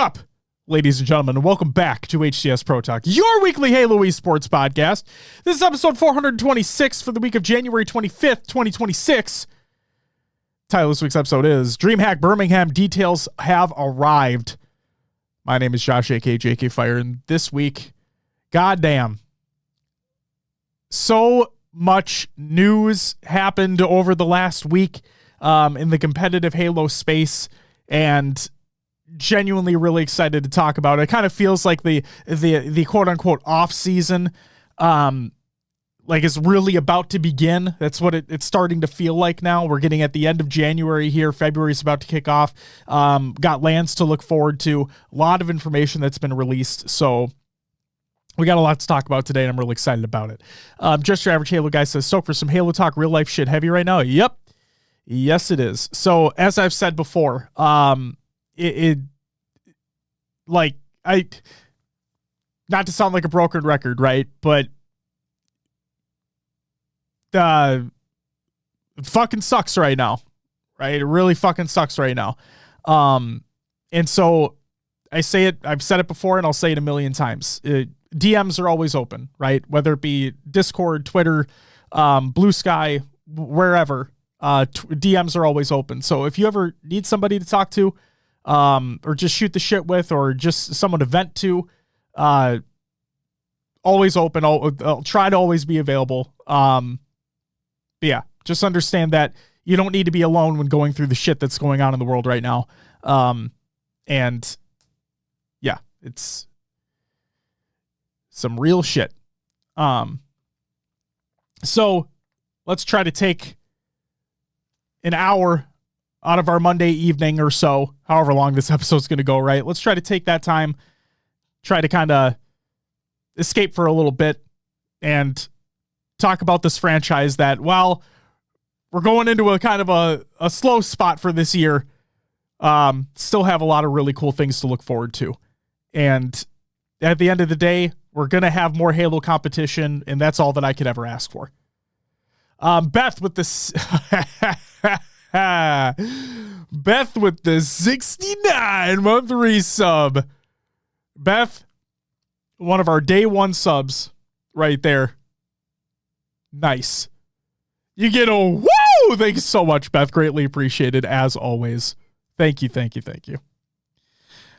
up, ladies and gentlemen, and welcome back to HCS Pro Talk, your weekly Halo esports podcast. This is episode 426 for the week of January 25th, 2026. Title of this week's episode is DreamHack Birmingham details have arrived. My name is Josh, aka JK Fire, and this week, goddamn, so much news happened over the last week in the competitive Halo space, and genuinely really excited to talk about it. It kind of feels like the quote unquote off season like is really about to begin. That's what it's starting to feel like now. We're getting at the end of January here. February's about to kick off. Got lands to look forward to. A lot of information that's been released. So we got a lot to talk about today, and I'm really excited about it. Just your average Halo guy says, stoked for some Halo talk, real life shit heavy right now. Yep. Yes, it is. So as I've said before, like, not to sound like a broken record, right? But it fucking sucks right now, right? It really fucking sucks right now. And so I say it, I've said it before, and I'll say it a million times. DMs are always open, right? Whether it be Discord, Twitter, Blue Sky, wherever, DMs are always open. So if you ever need somebody to talk to, or just shoot the shit with, or just someone to vent to, always open. I'll try to always be available. But yeah, just understand that you don't need to be alone when going through the shit that's going on in the world right now. And yeah, it's some real shit. So let's try to take an hour out of our Monday evening or so, however long this episode's going to go, right? Let's try to take that time, try to kind of escape for a little bit and talk about this franchise that, while we're going into a kind of a slow spot for this year, still have a lot of really cool things to look forward to. And at the end of the day, we're going to have more Halo competition, and that's all that I could ever ask for. Beth with this... Beth with the 69-month resub. Beth, one of our day one subs right there. Nice. You get a woo! Thank you so much, Beth. Greatly appreciated, as always. Thank you, thank you, thank you.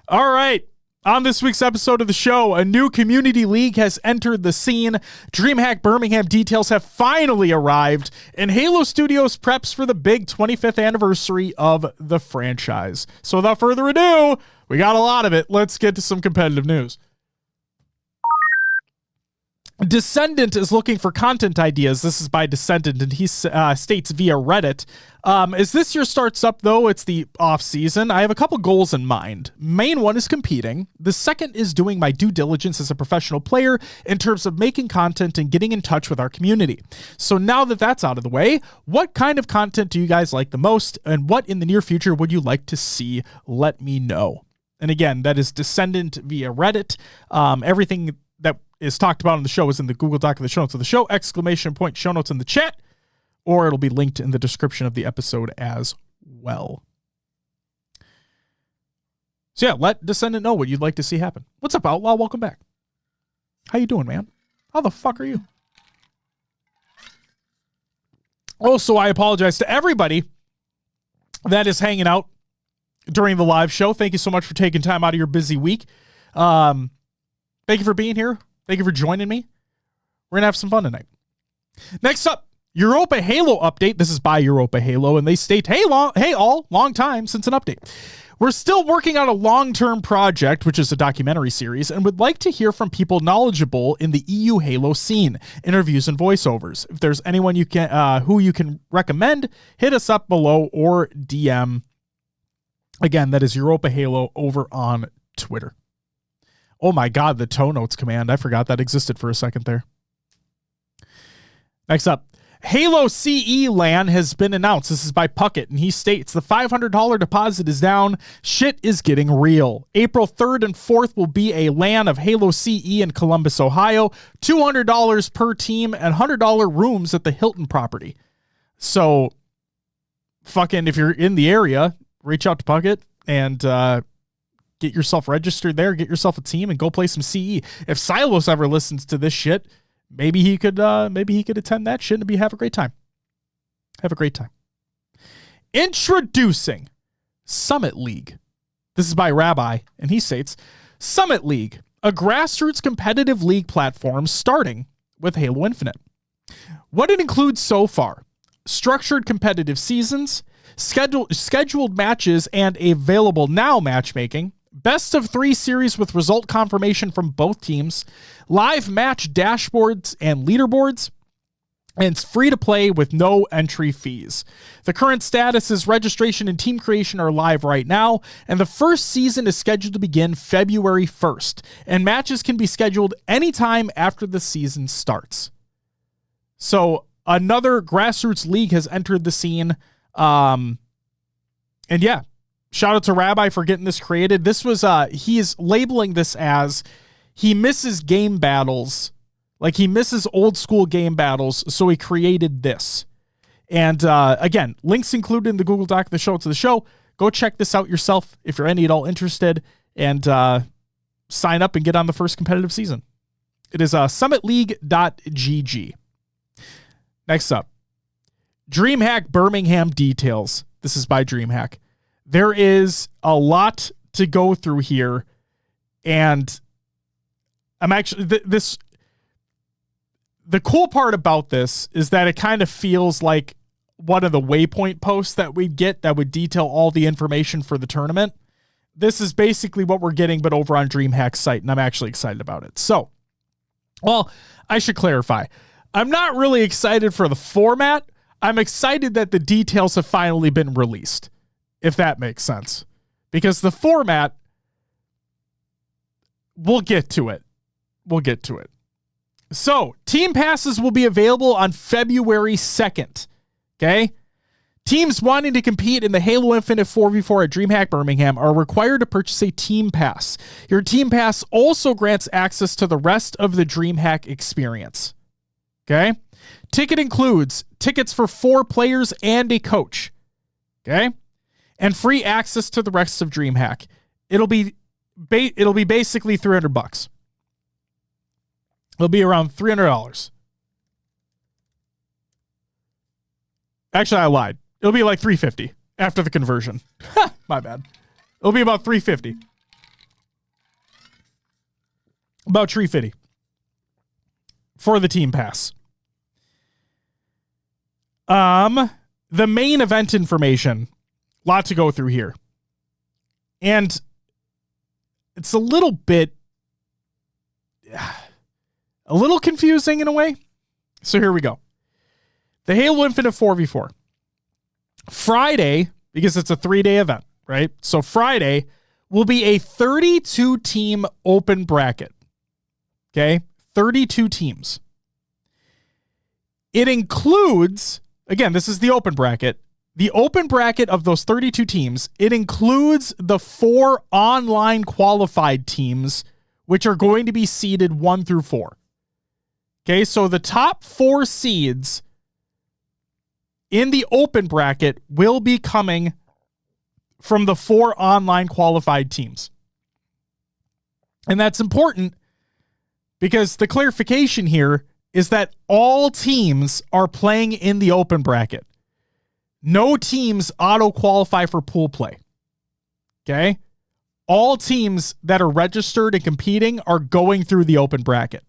All right. On this week's episode of the show, a new community league has entered the scene. DreamHack Birmingham details have finally arrived, and Halo Studios preps for the big 25th anniversary of the franchise. So without further ado, we got a lot of it. Let's get to some competitive news. Descendant is looking for content ideas. This is by Descendant, and he states via Reddit, as this year starts up, though, it's the off season, I have a couple goals in mind. Main one is competing. The second is doing my due diligence as a professional player in terms of making content and getting in touch with our community. So now that that's out of the way, what kind of content do you guys like the most, and what in the near future would you like to see? Let me know. And again, that is Descendant via Reddit. Everything that is talked about on the show is in the Google Doc of the show notes of the show, ! Show notes in the chat, or it'll be linked in the description of the episode as well. So yeah, let Descendant know what you'd like to see happen. What's up, Outlaw? Welcome back. How you doing, man? How the fuck are you? Also, I apologize to everybody that is hanging out during the live show. Thank you so much for taking time out of your busy week. Thank you for being here. Thank you for joining me. We're going to have some fun tonight. Next up, Europa Halo update. This is by Europa Halo, and they state, hey all, long time since an update. We're still working on a long-term project, which is a documentary series, and would like to hear from people knowledgeable in the EU Halo scene, interviews and voiceovers. If there's anyone you can who you can recommend, hit us up below or DM. Again, that is Europa Halo over on Twitter. Oh my God, the toe notes command. I forgot that existed for a second there. Next up, Halo CE LAN has been announced. This is by Puckett, and he states the $500 deposit is down. Shit is getting real. April 3rd and 4th will be a LAN of Halo CE in Columbus, Ohio. $200 per team and $100 rooms at the Hilton property. So, fucking, if you're in the area, reach out to Puckett and get yourself registered there, get yourself a team, and go play some CE. If Silos ever listens to this shit, maybe he could attend that shit and have a great time. Have a great time. Introducing Summit League. This is by Rabbi, and he states, Summit League, a grassroots competitive league platform starting with Halo Infinite. What it includes so far: structured competitive seasons, scheduled matches and available now matchmaking, best of 3 series with result confirmation from both teams, live match dashboards and leaderboards, and it's free to play with no entry fees. The current status is registration and team creation are live right now, and the first season is scheduled to begin February 1st, and matches can be scheduled anytime after the season starts. So another grassroots league has entered the scene. And yeah, shout out to Rabbi for getting this created. This was, he is labeling this as he misses game battles. Like, he misses old school game battles, so he created this. And again, links included in the Google Doc, the show to the show. Go check this out yourself if you're any at all interested, and sign up and get on the first competitive season. It is summitleague.gg. Next up, DreamHack Birmingham details. This is by DreamHack. There is a lot to go through here, and I'm actually the cool part about this is that it kind of feels like one of the waypoint posts that we'd get that would detail all the information for the tournament. This is basically what we're getting, but over on DreamHack's site, and I'm actually excited about it. So, well, I should clarify. I'm not really excited for the format. I'm excited that the details have finally been released, if that makes sense. Because the format, we'll get to it. We'll get to it. So, team passes will be available on February 2nd. Okay? Teams wanting to compete in the Halo Infinite 4v4 at DreamHack Birmingham are required to purchase a team pass. Your team pass also grants access to the rest of the DreamHack experience. Okay? Ticket includes tickets for 4 players and a coach. Okay? And free access to the rest of DreamHack. It'll be basically $300. It'll be around $300. Actually, I lied. It'll be like $350 after the conversion. My bad. It'll be about $350. About $350 for the team pass. The main event information. Lot to go through here. And it's a little confusing in a way. So here we go. The Halo Infinite 4v4. Friday, because it's a 3-day event, right? So Friday will be a 32-team open bracket. Okay? 32 teams. It includes, again, this is the open bracket. The open bracket of those 32 teams, it includes the 4 online qualified teams, which are going to be seeded 1 through 4. Okay, so the top 4 seeds in the open bracket will be coming from the 4 online qualified teams. And that's important because the clarification here is that all teams are playing in the open bracket. No teams auto-qualify for pool play. Okay? All teams that are registered and competing are going through the open bracket.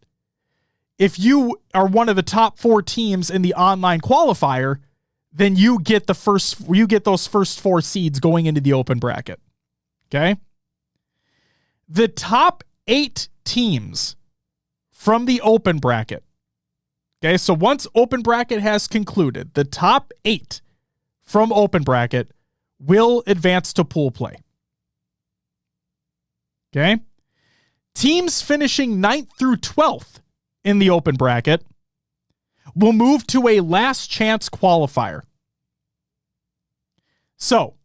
If you are one of the top 4 teams in the online qualifier, then you get those first 4 seeds going into the open bracket. Okay? The top 8 teams from the open bracket. Okay, so once open bracket has concluded, the top 8 from open bracket will advance to pool play. Okay? Teams finishing 9th through 12th in the open bracket will move to a last chance qualifier. So,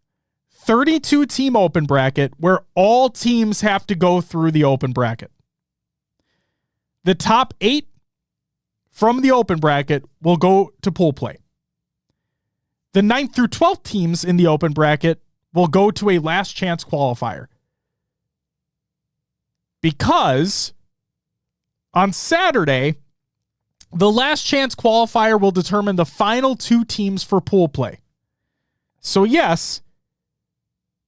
32 team open bracket where all teams have to go through the open bracket. The top 8 from the open bracket will go to pool play. The 9th through 12th teams in the open bracket will go to a last chance qualifier. Because on Saturday, the last chance qualifier will determine the final 2 teams for pool play. So yes,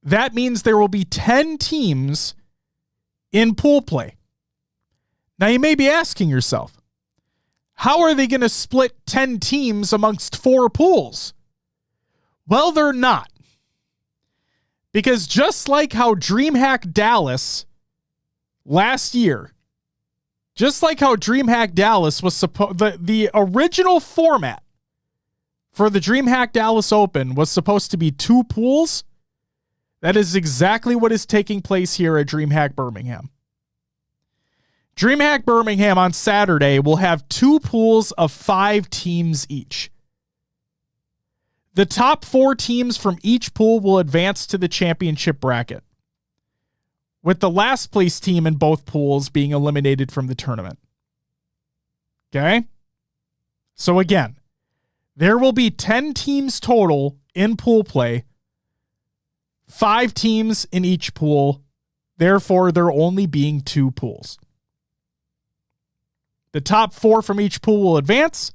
that means there will be 10 teams in pool play. Now you may be asking yourself, how are they going to split 10 teams amongst 4 pools? Well, they're not. Because just like how DreamHack Dallas last year, just like how DreamHack Dallas was the original format for the DreamHack Dallas Open was supposed to be 2 pools. That is exactly what is taking place here at DreamHack Birmingham. DreamHack Birmingham on Saturday will have 2 pools of 5 teams each. The top 4 teams from each pool will advance to the championship bracket, with the last place team in both pools being eliminated from the tournament. Okay? So again, there will be 10 teams total in pool play, 5 teams in each pool. Therefore, there only being 2 pools. The top 4 from each pool will advance.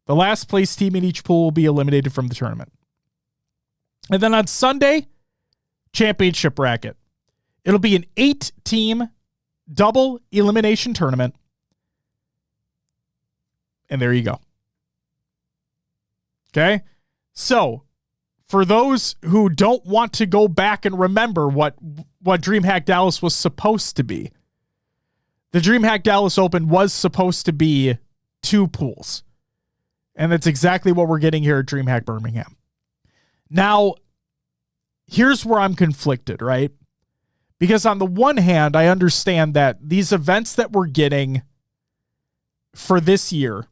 The last place team in each pool will be eliminated from the tournament. And then on Sunday, championship bracket. It'll be an 8-team double elimination tournament. And there you go. Okay? So, for those who don't want to go back and remember what DreamHack Dallas was supposed to be, the DreamHack Dallas Open was supposed to be 2 pools. And that's exactly what we're getting here at DreamHack Birmingham. Now, here's where I'm conflicted, right? Because on the one hand, I understand that these events that we're getting for this year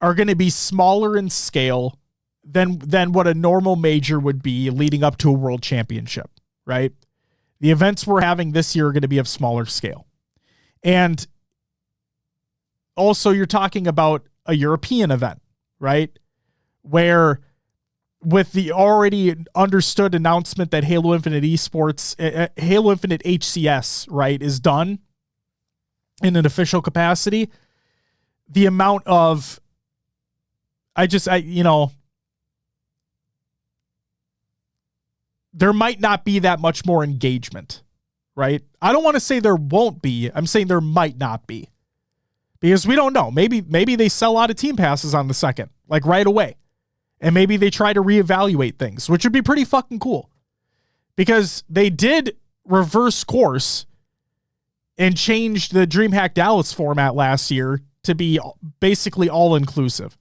are going to be smaller in scale than what a normal major would be leading up to a world championship, right? The events we're having this year are going to be of smaller scale. And also you're talking about a European event, right? Where with the already understood announcement that Halo Infinite Esports, Halo Infinite HCS, right, is done in an official capacity, the amount of, there might not be that much more engagement, right? I don't want to say there won't be. I'm saying there might not be. Because we don't know. Maybe they sell out of team passes on the second, like right away. And maybe they try to reevaluate things, which would be pretty fucking cool. Because they did reverse course and changed the DreamHack Dallas format last year to be basically all-inclusive.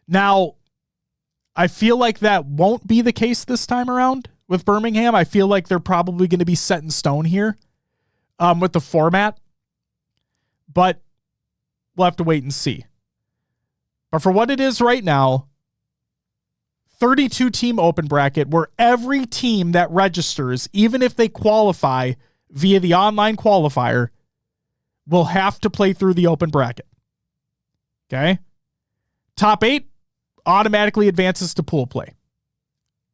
Now, I feel like that won't be the case this time around with Birmingham. I feel like they're probably going to be set in stone here with the format. But we'll have to wait and see. But for what it is right now, 32-team open bracket where every team that registers, even if they qualify via the online qualifier, will have to play through the open bracket. Okay? Top 8 automatically advances to pool play.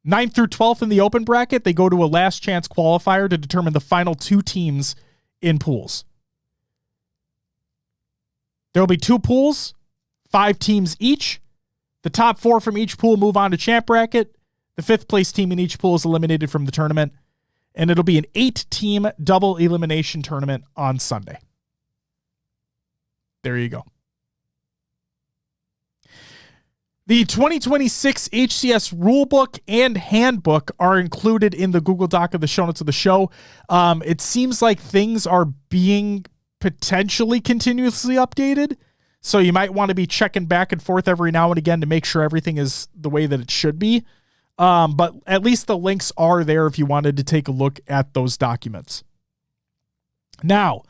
9th through 12th in the open bracket, they go to a last chance qualifier to determine the final 2 teams in pools. There will be 2 pools, 5 teams each. The top 4 from each pool move on to champ bracket. The 5th place team in each pool is eliminated from the tournament. And it'll be an 8-team double elimination tournament on Sunday. There you go. The 2026 HCS rulebook and handbook are included in the Google Doc of the show notes of the show. It seems like things are being potentially continuously updated. So you might want to be checking back and forth every now and again to make sure everything is the way that it should be. But at least the links are there if you wanted to take a look at those documents. Now,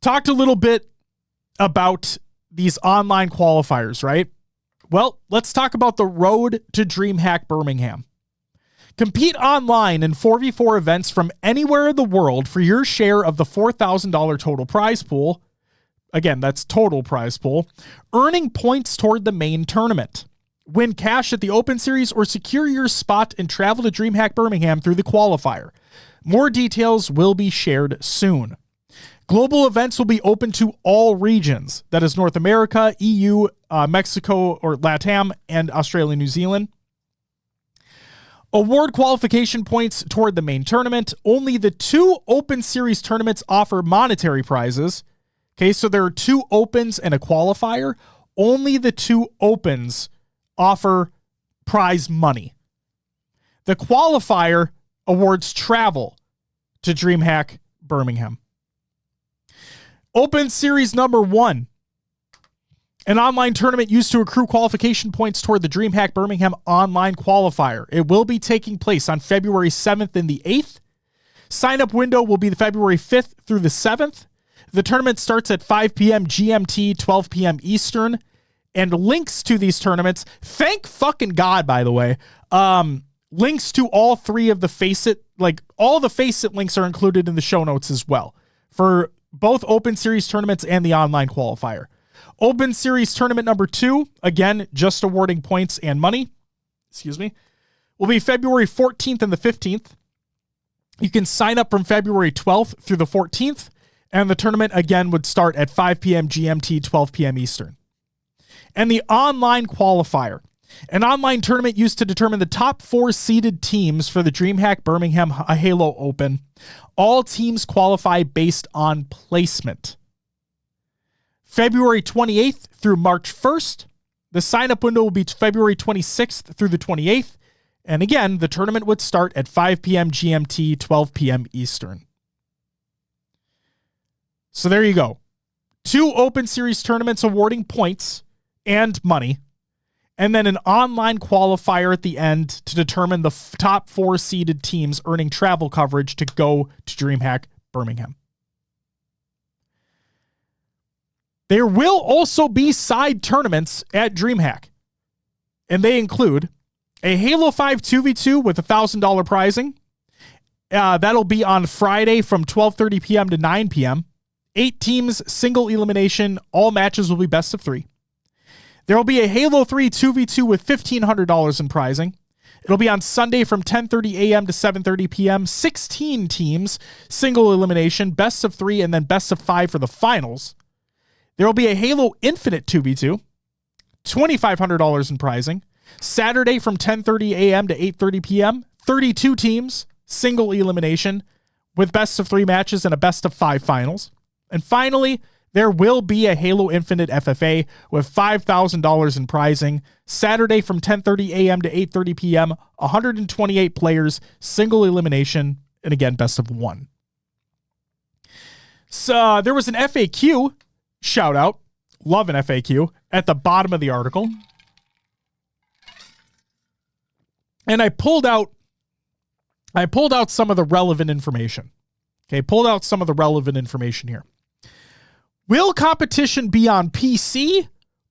talked a little bit about these online qualifiers, right? Well, let's talk about the road to DreamHack Birmingham. Compete online in 4v4 events from anywhere in the world for your share of the $4,000 total prize pool. Again, that's total prize pool. Earning points toward the main tournament. Win cash at the Open Series or secure your spot and travel to DreamHack Birmingham through the qualifier. More details will be shared soon. Global events will be open to all regions. That is North America, EU, Mexico or LATAM, and Australia, New Zealand. Award qualification points toward the main tournament. Only the 2 Open Series tournaments offer monetary prizes. Okay, so there are 2 Opens and a qualifier. Only the 2 Opens offer prize money. The qualifier awards travel to DreamHack Birmingham. Open Series number 1. An online tournament used to accrue qualification points toward the DreamHack Birmingham online qualifier. It will be taking place on February 7th and the 8th. Sign-up window will be the February 5th through the 7th. The tournament starts at 5 p.m. GMT, 12 p.m. Eastern. And links to these tournaments, thank fucking God, by the way, links to all 3 of the Faceit, like all the Faceit links are included in the show notes as well for both Open Series tournaments and the online qualifier. Open Series tournament number 2, again, just awarding points and money, will be February 14th and the 15th. You can sign up from February 12th through the 14th, and the tournament, again, would start at 5 p.m. GMT, 12 p.m. Eastern. And the online qualifier, an online tournament used to determine the top 4 seeded teams for the DreamHack Birmingham Halo Open. All teams qualify based on placement. February 28th through March 1st. The sign-up window will be February 26th through the 28th. And again, the tournament would start at 5 p.m. GMT, 12 p.m. Eastern. So there you go. 2 Open Series tournaments awarding points and money. And then an online qualifier at the end to determine the top 4 seeded teams earning travel coverage to go to DreamHack Birmingham. There will also be side tournaments at DreamHack. And they include a Halo 5 2v2 with $1,000 prizing. That'll be on Friday from 12:30 p.m. to 9 p.m. 8 teams, single elimination. All matches will be best of 3. There will be a Halo 3 2v2 with $1,500 in prizing. It'll be on Sunday from 10:30 a.m. to 7:30 p.m. 16 teams, single elimination, best of 3, and then best of 5 for the finals. There will be a Halo Infinite 2v2, $2,500 in prizing. Saturday from 10:30 a.m. to 8:30 p.m. 32 teams, single elimination, with best of 3 matches and a best of 5 finals. And finally, there will be a Halo Infinite FFA with $5,000 in prizing. Saturday from 10:30 a.m. to 8:30 p.m. 128 players, single elimination, and again, best of 1. So there was an FAQ shout out. Love an FAQ at the bottom of the article. And I pulled out some of the relevant information. Okay, pulled out some of the relevant information here. Will competition be on PC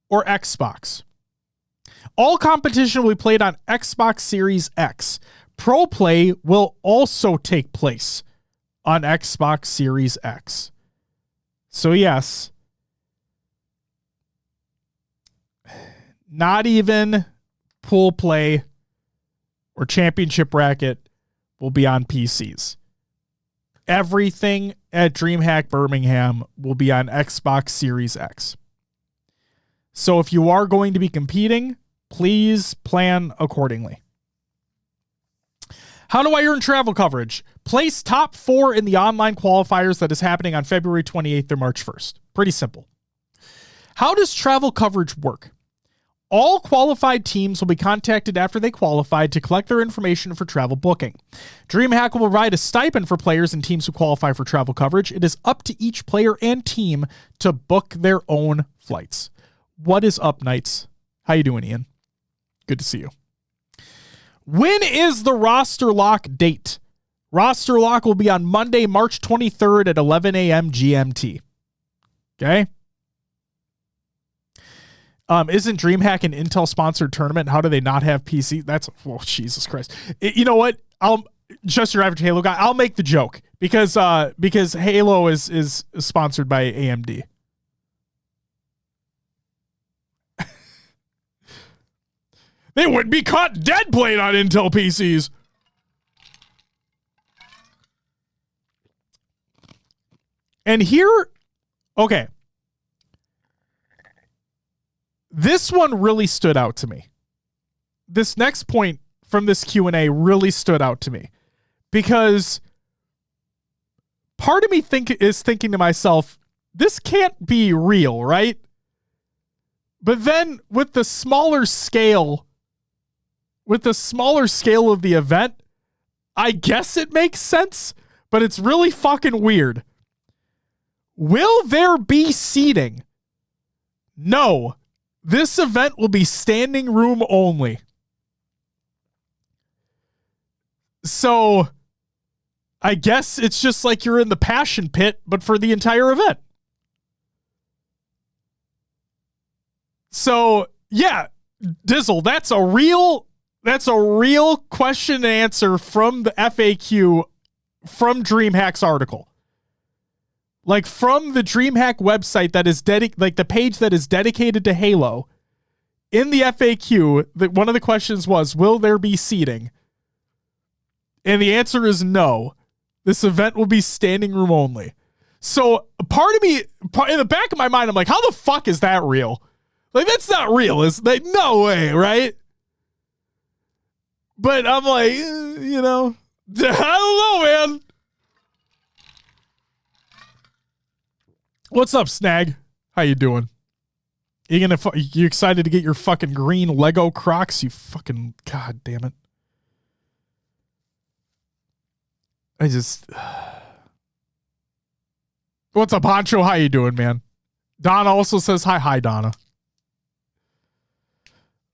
or Xbox? All competition will be played on Xbox Series X. Pro play will also take place on Xbox Series X. So yes, not even pool play or championship bracket will be on PCs. Everything at DreamHack Birmingham will be on Xbox Series X. So if you are going to be competing, please plan accordingly. How do I earn travel coverage? Place top 4 in the online qualifiers that is happening on February 28th through March 1st. Pretty simple. How does travel coverage work? All qualified teams will be contacted after they qualified to collect their information for travel booking. DreamHack will provide a stipend for players and teams who qualify for travel coverage. It is up to each player and team to book their own flights. What is up, Knights? How you doing, Ian? Good to see you. When is the roster lock date? Roster lock will be on Monday, March 23rd at 11 a.m. GMT. Okay? Isn't DreamHack an Intel-sponsored tournament? How do they not have PC? That's, oh, Jesus Christ. You know what? Just your average Halo guy, I'll make the joke because Halo is sponsored by AMD. They wouldn't be caught dead playing on Intel PCs. And here, okay. This one really stood out to me. This next point from this Q&A really stood out to me because part of me is thinking to myself, this can't be real, right? But then with the smaller scale of the event, I guess it makes sense, but it's really fucking weird. Will there be seating? No. This event will be standing room only. So I guess it's just like you're in the passion pit, but for the entire event. So yeah, Dizzle, that's a real question and answer from the FAQ from DreamHack's article. Like from the DreamHack website that is like the page that is dedicated to Halo. In the FAQ, one of the questions was, will there be seating? And the answer is no. This event will be standing room only. So part of me, in the back of my mind, I'm like, how the fuck is that real? Like, that's not real. It's like, no way, right? But I'm like, I don't know, man. What's up, Snag? How you doing? You excited to get your fucking green Lego Crocs? You fucking, god damn it. What's up, Honcho? How you doing, man? Donna also says hi. Hi, Donna.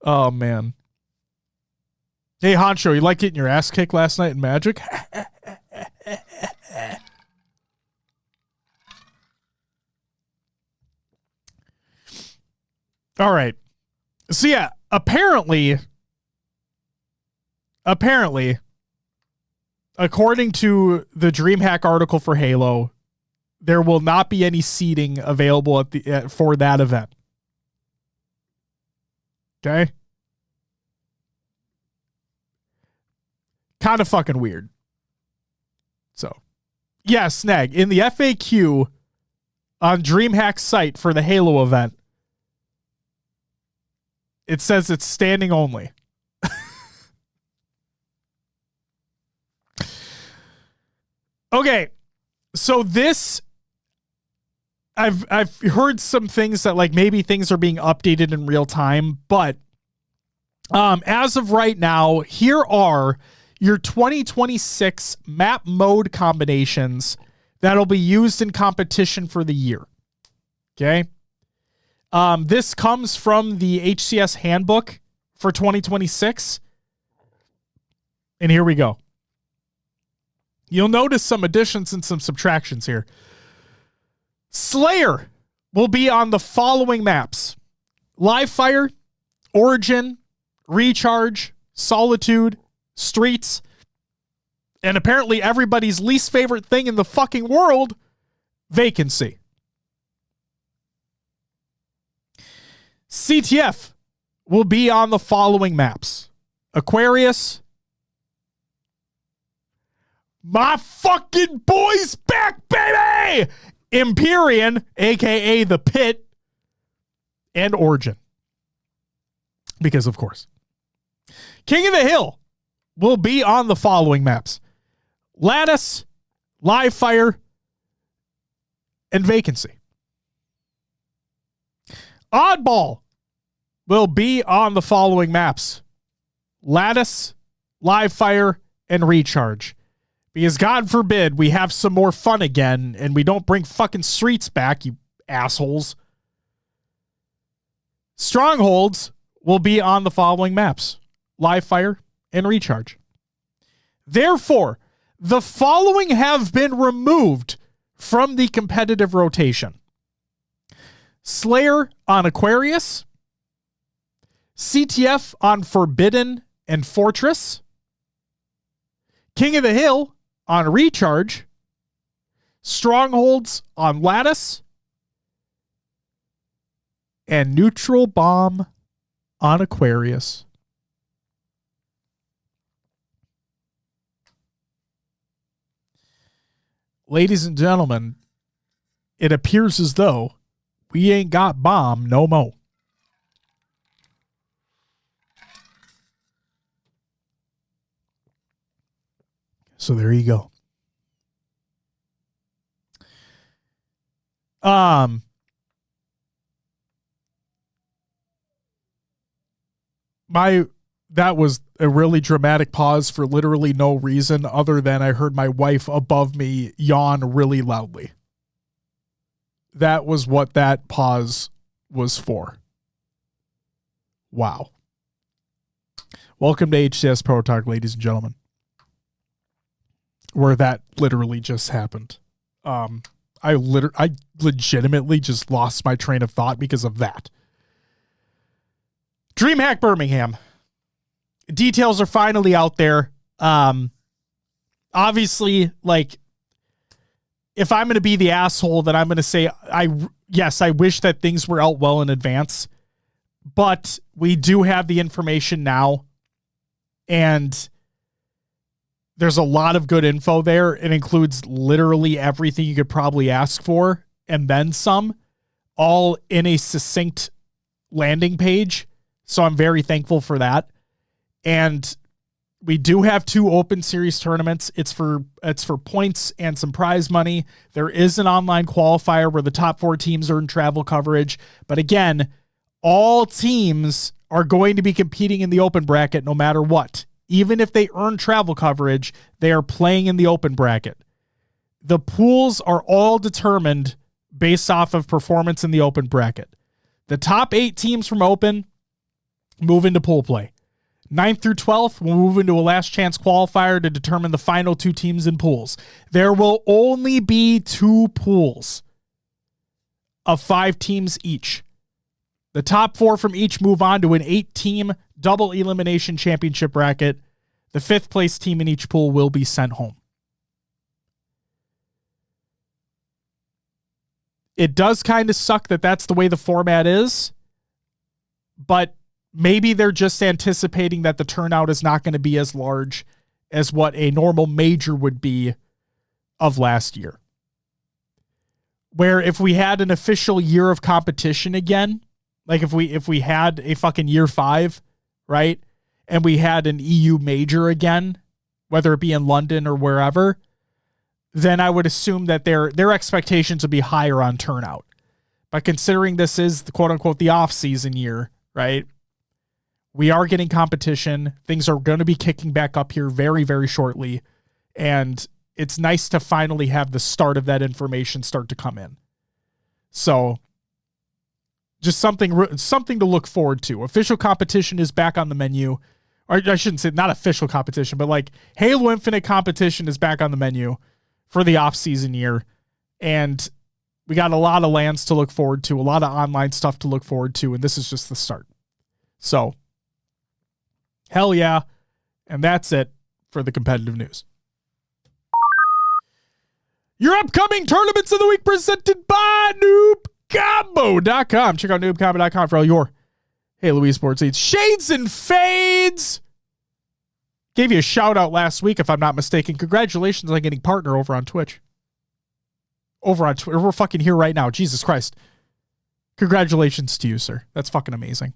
Oh, man. Hey, Honcho, you like getting your ass kicked last night in Magic? All right. So, yeah, apparently, according to the DreamHack article for Halo, there will not be any seating available for that event. Okay? Kind of fucking weird. So, yeah, Snag, in the FAQ on DreamHack's site for the Halo event, it says it's standing only. Okay, so this, I've heard some things that like maybe things are being updated in real time, but as of right now, here are your 2026 map mode combinations that'll be used in competition for the year. Okay. This comes from the HCS handbook for 2026. And here we go. You'll notice some additions and some subtractions here. Slayer will be on the following maps: Live Fire, Origin, Recharge, Solitude, Streets, and apparently everybody's least favorite thing in the fucking world, Vacancy. CTF will be on the following maps: Aquarius, my fucking boy's back, baby! Empyrean, a.k.a. The Pit, and Origin. Because, of course. King of the Hill will be on the following maps: Lattice, Live Fire, and Vacancy. Oddball will be on the following maps: Lattice, Live Fire, and Recharge. Because God forbid we have some more fun again and we don't bring fucking Streets back, you assholes. Strongholds will be on the following maps: Live Fire and Recharge. Therefore, the following have been removed from the competitive rotation: Slayer on Aquarius, CTF on Forbidden and Fortress, King of the Hill on Recharge, Strongholds on Lattice, and Neutral Bomb on Aquarius. Ladies and gentlemen, it appears as though we ain't got bomb no mo. So there you go. That was a really dramatic pause for literally no reason other than I heard my wife above me yawn really loudly. That was what that pause was for. Wow. Welcome to HCS Pro Talk, ladies and gentlemen, where that literally just happened. I legitimately just lost my train of thought because of that. DreamHack Birmingham. Details are finally out there. Obviously, like, if I'm going to be the asshole, then I'm going to say, I wish that things were out well in advance, but we do have the information now, and there's a lot of good info there. It includes literally everything you could probably ask for, and then some, all in a succinct landing page. So I'm very thankful for that. And we do have 2 open series tournaments. It's for points and some prize money. There is an online qualifier where the top 4 teams earn travel coverage. But again, all teams are going to be competing in the open bracket no matter what. Even if they earn travel coverage, they are playing in the open bracket. The pools are all determined based off of performance in the open bracket. The top 8 teams from open move into pool play. 9th through 12th, we'll move into a last chance qualifier to determine the final 2 teams in pools. There will only be 2 pools of 5 teams each. The top 4 from each move on to an 8-team double elimination championship bracket. The 5th place team in each pool will be sent home. It does kind of suck that that's the way the format is, but maybe they're just anticipating that the turnout is not going to be as large as what a normal major would be of last year. Where if we had an official year of competition again, like if we had a fucking year 5, right? And we had an EU major again, whether it be in London or wherever, then I would assume that their expectations would be higher on turnout. But considering this is the quote unquote the off season year, right? We are getting competition. Things are going to be kicking back up here very, very shortly. And it's nice to finally have the start of that information start to come in. So just something to look forward to. Official competition is back on the menu. Or I shouldn't say not official competition, but like Halo Infinite competition is back on the menu for the off-season year. And we got a lot of lands to look forward to, a lot of online stuff to look forward to, and this is just the start. So hell yeah. And that's it for the competitive news. Your upcoming tournaments of the week presented by noobcombo.com. Check out noobcombo.com for all your Halo esports needs. Shades and Fades. Gave you a shout out last week, if I'm not mistaken. Congratulations on getting partner over on Twitch. Over on Twitter. We're fucking here right now. Jesus Christ. Congratulations to you, sir. That's fucking amazing.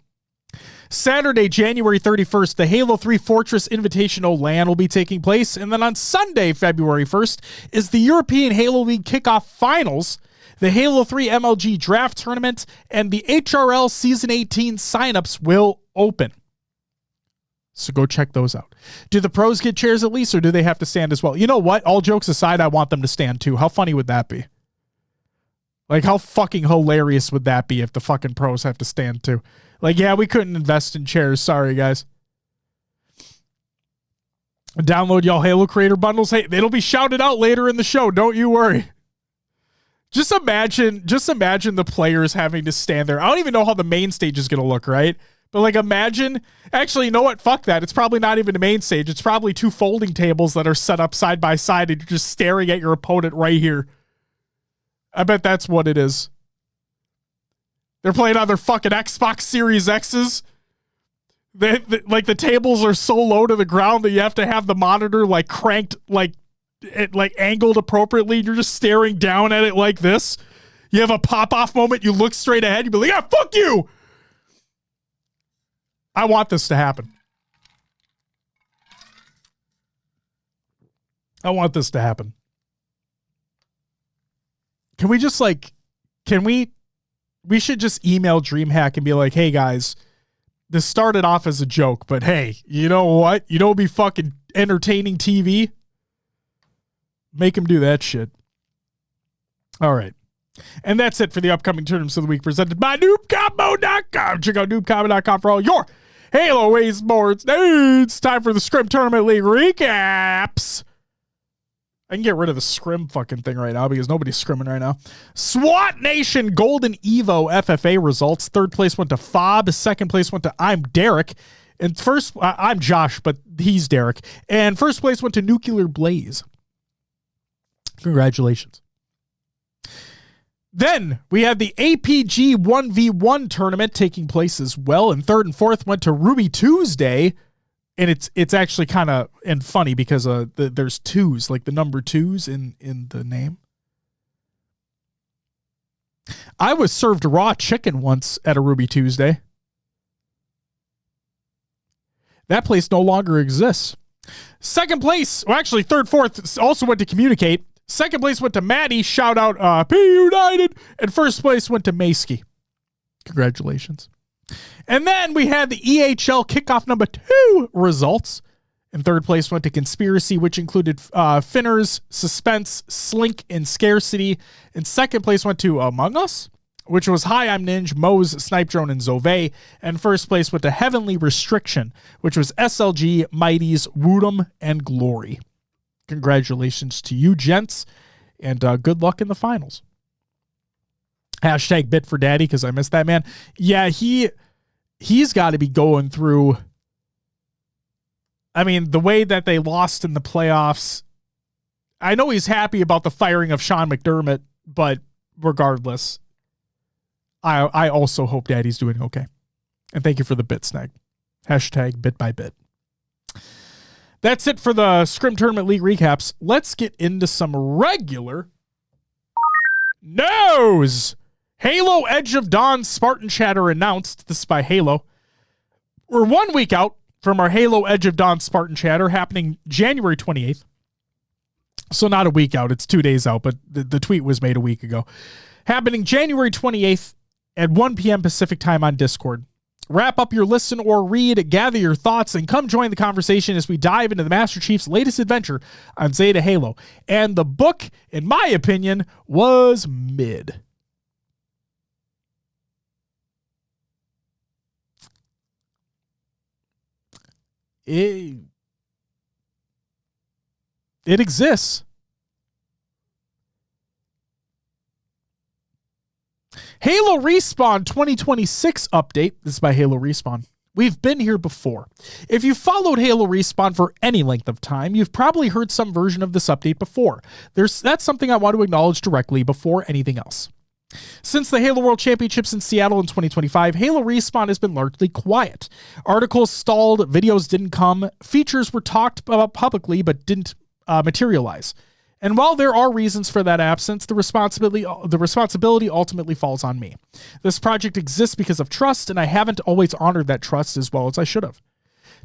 Saturday, January 31st, the Halo 3 Fortress Invitational LAN will be taking place. And then on Sunday, February 1st, is the European Halo League Kickoff Finals, the Halo 3 MLG Draft Tournament, and the HRL Season 18 signups will open. So go check those out. Do the pros get chairs at least, or do they have to stand as well? You know what? All jokes aside, I want them to stand too. How funny would that be? Like, how fucking hilarious would that be if the fucking pros have to stand too? Like, yeah, we couldn't invest in chairs. Sorry, guys. Download y'all Halo Creator Bundles. Hey, it'll be shouted out later in the show. Don't you worry. Just imagine the players having to stand there. I don't even know how the main stage is going to look, right? But like, imagine, actually, you know what? Fuck that. It's probably not even the main stage. It's probably 2 folding tables that are set up side by side and you're just staring at your opponent right here. I bet that's what it is. They're playing on their fucking Xbox Series X's. Like the tables are so low to the ground that you have to have the monitor like cranked, like angled appropriately. You're just staring down at it like this. You have a pop-off moment, you look straight ahead, you be like, yeah, fuck you. I want this to happen. I want this to happen. Can we just we should just email DreamHack and be like, hey guys, this started off as a joke, but hey, you know what? You know what'd be fucking entertaining TV? Make them do that shit. All right. And that's it for the upcoming tournaments of the week presented by NoobCombo.com. Check out NoobCombo.com for all your Halo esports needs. Time for the Scrim Tournament League recaps. I can get rid of the Scrim fucking thing right now because nobody's scrimming right now. SWAT Nation Golden Evo FFA results. Third place went to Fob. Second place went to I'm Derek. And first, I'm Josh, but he's Derek. And first place went to Nuclear Blaze. Congratulations. Then we had the APG 1v1 tournament taking place as well. And third and fourth went to Ruby Tuesday. And it's actually kind of and funny because there's twos, like the number twos in the name. I was served raw chicken once at a Ruby Tuesday. That place no longer exists. Second place, well, actually third, fourth also went to Communicate. Second place went to Maddie. Shout out P United. And first place went to Maysky. Congratulations. And then we had the EHL kickoff number 2 results. And third place went to Conspiracy, which included Finners, Suspense, Slink, and Scarcity. And second place went to Among Us, which was Hi, I'm Ninja, Moe's, Snipe Drone, and Zove. And first place went to Heavenly Restriction, which was SLG, Mighties, Woodham, and Glory. Congratulations to you, gents, and good luck in the finals. Hashtag bit for daddy because I missed that man. Yeah, he's got to be going through. I mean, the way that they lost in the playoffs. I know he's happy about the firing of Sean McDermott, but regardless, I also hope daddy's doing okay. And thank you for the bit snag. Hashtag bit by bit. That's it for the Scrim Tournament League recaps. Let's get into some regular news. Halo Edge of Dawn Spartan Chatter announced. This is by Halo. We're 1 week out from our Halo Edge of Dawn Spartan Chatter happening January 28th. So not a week out. It's 2 days out, but the tweet was made a week ago. Happening January 28th at 1 p.m. Pacific time on Discord. Wrap up your listen or read, gather your thoughts, and come join the conversation as we dive into the Master Chief's latest adventure on Zeta Halo. And the book, in my opinion, was mid. It exists. Halo Respawn 2026 update. This is by Halo Respawn. We've been here before. If you've followed Halo Respawn for any length of time, you've probably heard some version of this update before. That's something I want to acknowledge directly before anything else. Since the Halo World Championships in Seattle in 2025, Halo Respawn has been largely quiet. Articles stalled, videos didn't come, features were talked about publicly but didn't materialize. And while there are reasons for that absence, the responsibility ultimately falls on me. This project exists because of trust, and I haven't always honored that trust as well as I should have.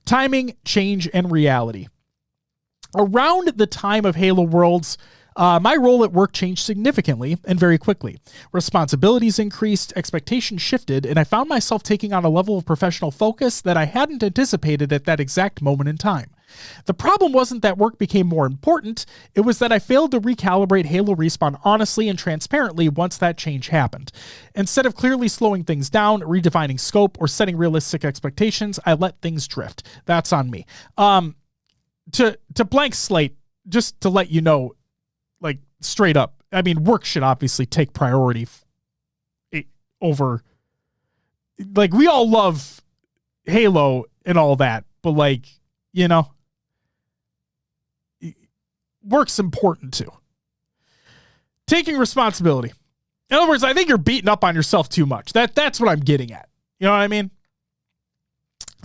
Timing, change, and reality. Around the time of Halo Worlds, my role at work changed significantly and very quickly. Responsibilities increased, expectations shifted, and I found myself taking on a level of professional focus that I hadn't anticipated at that exact moment in time. The problem wasn't that work became more important, it was that I failed to recalibrate Halo Respawn honestly and transparently once that change happened. Instead of clearly slowing things down, redefining scope, or setting realistic expectations, I let things drift. That's on me. To blank slate, just to let you know, like straight up, I mean, work should obviously take priority over, like, we all love Halo and all that, but like, you know, work's important too. Taking responsibility. In other words, I think you're beating up on yourself too much. That's what I'm getting at. You know what I mean?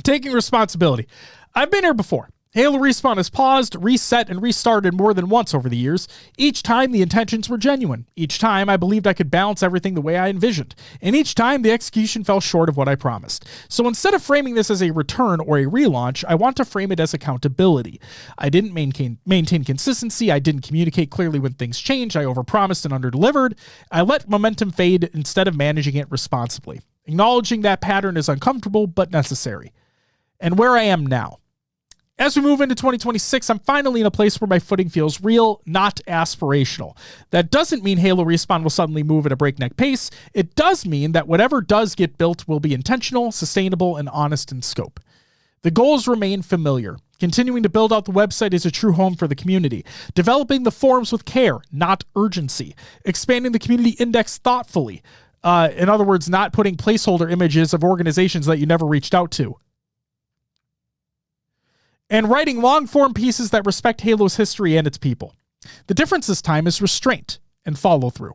Taking responsibility. I've been here before. Halo Respawn has paused, reset, and restarted more than once over the years. Each time, the intentions were genuine. Each time, I believed I could balance everything the way I envisioned. And each time, the execution fell short of what I promised. So instead of framing this as a return or a relaunch, I want to frame it as accountability. I didn't maintain consistency. I didn't communicate clearly when things changed. I overpromised and underdelivered. I let momentum fade instead of managing it responsibly. Acknowledging that pattern is uncomfortable, but necessary. And where I am now. As we move into 2026, I'm finally in a place where my footing feels real, not aspirational. That doesn't mean Halo Respawn will suddenly move at a breakneck pace. It does mean that whatever does get built will be intentional, sustainable, and honest in scope. The goals remain familiar. Continuing to build out the website as a true home for the community. Developing the forums with care, not urgency. Expanding the community index thoughtfully. In other words, not putting placeholder images of organizations that you never reached out to. And writing long-form pieces that respect Halo's history and its people. The difference this time is restraint and follow-through.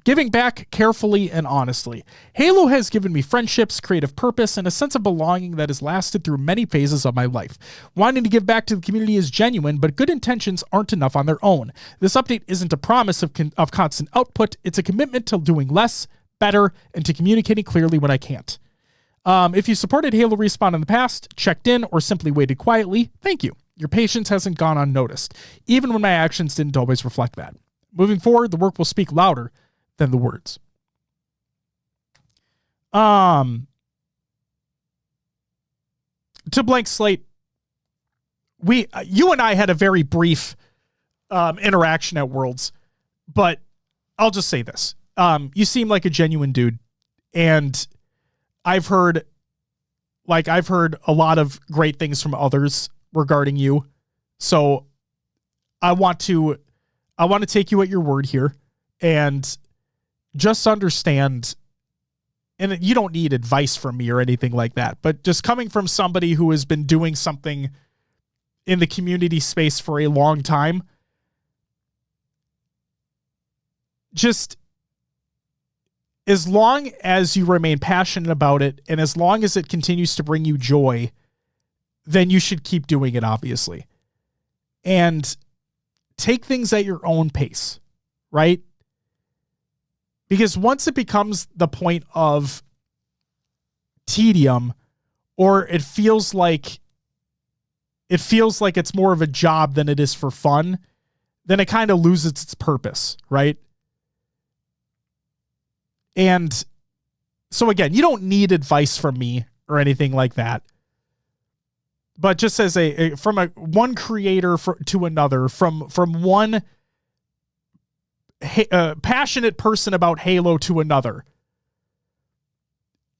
Giving back carefully and honestly. Halo has given me friendships, creative purpose, and a sense of belonging that has lasted through many phases of my life. Wanting to give back to the community is genuine, but good intentions aren't enough on their own. This update isn't a promise of constant output. It's a commitment to doing less, better, and to communicating clearly when I can't. If you supported Halo Respawn in the past, checked in, or simply waited quietly, thank you. Your patience hasn't gone unnoticed, even when my actions didn't always reflect that. Moving forward, the work will speak louder than the words. To Blank Slate, you and I had a very brief interaction at Worlds, but I'll just say this. You seem like a genuine dude, and I've heard a lot of great things from others regarding you. So I want to take you at your word here and just understand, and you don't need advice from me or anything like that, but just coming from somebody who has been doing something in the community space for a long time, just as long as you remain passionate about it and as long as it continues to bring you joy, then you should keep doing it, obviously. And take things at your own pace, right? Because once it becomes the point of tedium, or it feels like it's more of a job than it is for fun, then it kind of loses its purpose, right? And so again, you don't need advice from me or anything like that. But just as from one creator to another, from one passionate person about Halo to another,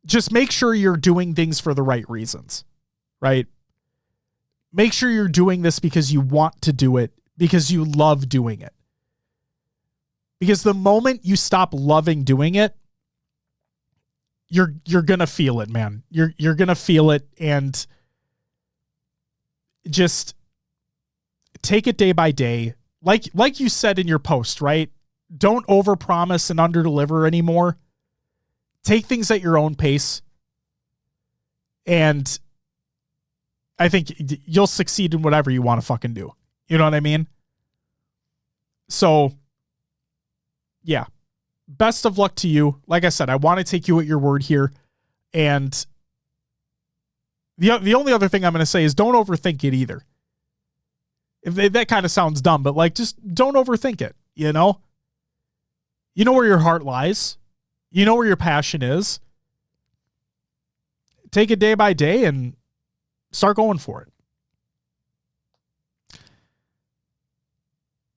just make sure you're doing things for the right reasons, right? Make sure you're doing this because you want to do it, because you love doing it. Because the moment you stop loving doing it, you're going to feel it, man. You're going to feel it, and just take it day by day. Like you said in your post, right? Don't overpromise and underdeliver anymore. Take things at your own pace. And I think you'll succeed in whatever you want to fucking do. You know what I mean? So, yeah. Best of luck to you. Like I said, I want to take you at your word here. And the only other thing I'm going to say is don't overthink it either. If that kind of sounds dumb, but like, just don't overthink it, you know? You know where your heart lies. You know where your passion is. Take it day by day and start going for it.